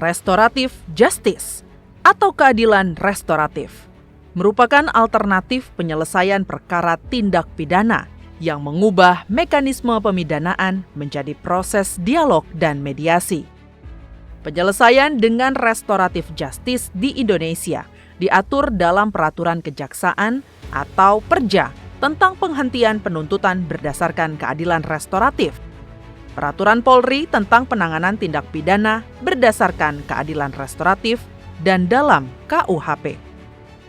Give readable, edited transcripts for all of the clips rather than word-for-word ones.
Restoratif justice atau keadilan restoratif merupakan alternatif penyelesaian perkara tindak pidana yang mengubah mekanisme pemidanaan menjadi proses dialog dan mediasi. Penyelesaian dengan restoratif justice di Indonesia diatur dalam Peraturan Kejaksaan atau Perja tentang penghentian penuntutan berdasarkan keadilan restoratif, Peraturan Polri tentang penanganan tindak pidana berdasarkan keadilan restoratif, dan dalam KUHP.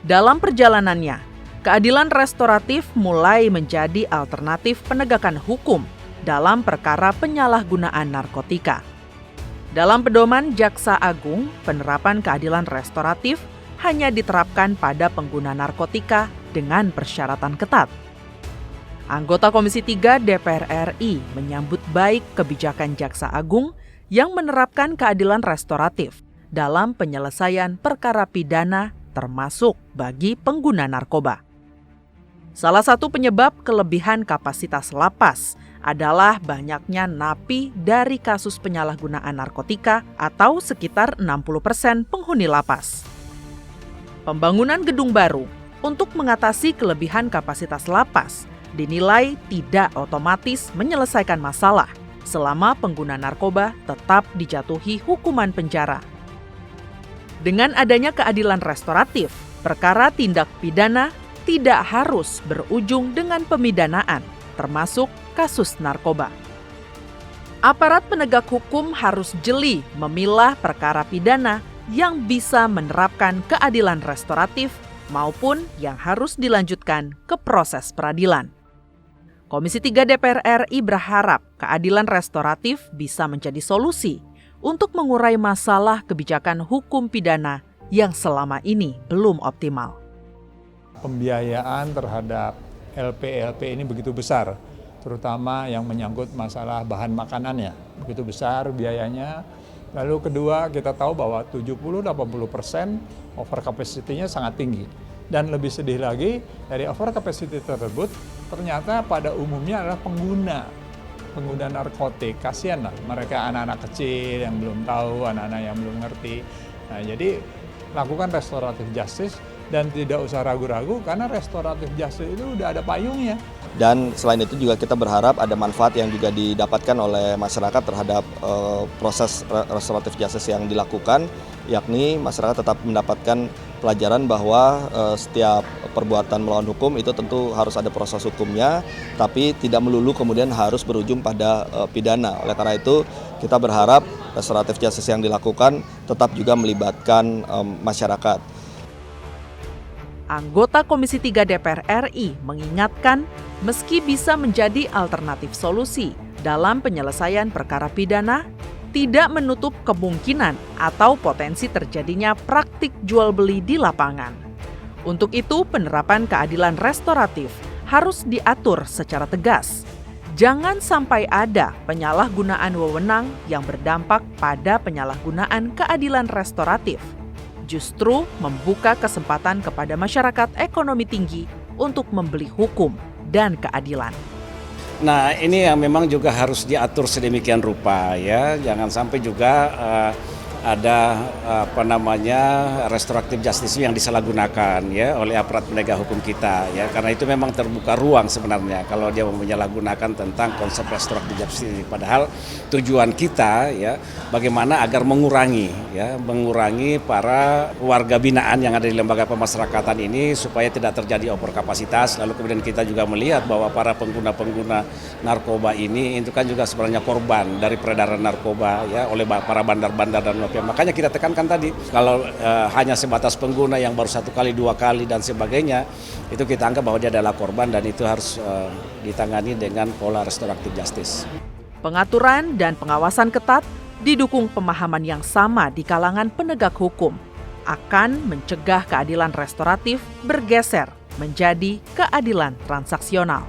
Dalam perjalanannya, keadilan restoratif mulai menjadi alternatif penegakan hukum dalam perkara penyalahgunaan narkotika. Dalam pedoman Jaksa Agung, penerapan keadilan restoratif hanya diterapkan pada pengguna narkotika dengan persyaratan ketat. Anggota Komisi 3 DPR RI menyambut baik kebijakan Jaksa Agung yang menerapkan keadilan restoratif dalam penyelesaian perkara pidana termasuk bagi pengguna narkoba. Salah satu penyebab kelebihan kapasitas lapas adalah banyaknya napi dari kasus penyalahgunaan narkotika atau sekitar 60% penghuni lapas. Pembangunan gedung baru untuk mengatasi kelebihan kapasitas lapas dinilai tidak otomatis menyelesaikan masalah selama pengguna narkoba tetap dijatuhi hukuman penjara. Dengan adanya keadilan restoratif, perkara tindak pidana tidak harus berujung dengan pemidanaan, termasuk kasus narkoba. Aparat penegak hukum harus jeli memilah perkara pidana yang bisa menerapkan keadilan restoratif maupun yang harus dilanjutkan ke proses peradilan. Komisi 3 DPR RI berharap keadilan restoratif bisa menjadi solusi untuk mengurai masalah kebijakan hukum pidana yang selama ini belum optimal. Pembiayaan terhadap LP-LP ini begitu besar, terutama yang menyangkut masalah bahan makanannya. Begitu besar biayanya. Lalu kedua, kita tahu bahwa 70-80% over capacity-nya sangat tinggi. Dan lebih sedih lagi, dari over capacity tersebut, ternyata pada umumnya adalah pengguna narkotik. Kasihan lah, mereka anak-anak kecil yang belum tahu, anak-anak yang belum ngerti. Nah, jadi lakukan restoratif justice dan tidak usah ragu-ragu karena restoratif justice itu udah ada payungnya. Dan selain itu juga kita berharap ada manfaat yang juga didapatkan oleh masyarakat terhadap proses restoratif justice yang dilakukan, yakni masyarakat tetap mendapatkan pelajaran bahwa setiap perbuatan melawan hukum itu tentu harus ada proses hukumnya, tapi tidak melulu kemudian harus berujung pada pidana. Oleh karena itu kita berharap restoratif justice yang dilakukan tetap juga melibatkan masyarakat. Anggota Komisi 3 DPR RI mengingatkan meski bisa menjadi alternatif solusi dalam penyelesaian perkara pidana, tidak menutup kemungkinan atau potensi terjadinya praktik jual beli di lapangan. Untuk itu, penerapan keadilan restoratif harus diatur secara tegas. Jangan sampai ada penyalahgunaan wewenang yang berdampak pada penyalahgunaan keadilan restoratif. Justru membuka kesempatan kepada masyarakat ekonomi tinggi untuk membeli hukum dan keadilan. Nah, ini yang memang juga harus diatur sedemikian rupa ya, jangan sampai juga ada restoratif justice yang disalahgunakan ya oleh aparat penegak hukum kita ya, karena itu memang terbuka ruang sebenarnya kalau dia menyalahgunakan tentang konsep restoratif justice. Padahal tujuan kita ya bagaimana agar mengurangi para warga binaan yang ada di lembaga pemasyarakatan ini supaya tidak terjadi overkapasitas. Lalu kemudian kita juga melihat bahwa para pengguna narkoba ini itu kan juga sebenarnya korban dari peredaran narkoba ya oleh para bandar-bandar dan makanya kita tekankan tadi, kalau hanya sebatas pengguna yang baru 1 kali, 2 kali dan sebagainya, itu kita anggap bahwa dia adalah korban dan itu harus ditangani dengan pola restoratif justice. Pengaturan dan pengawasan ketat didukung pemahaman yang sama di kalangan penegak hukum akan mencegah keadilan restoratif bergeser menjadi keadilan transaksional.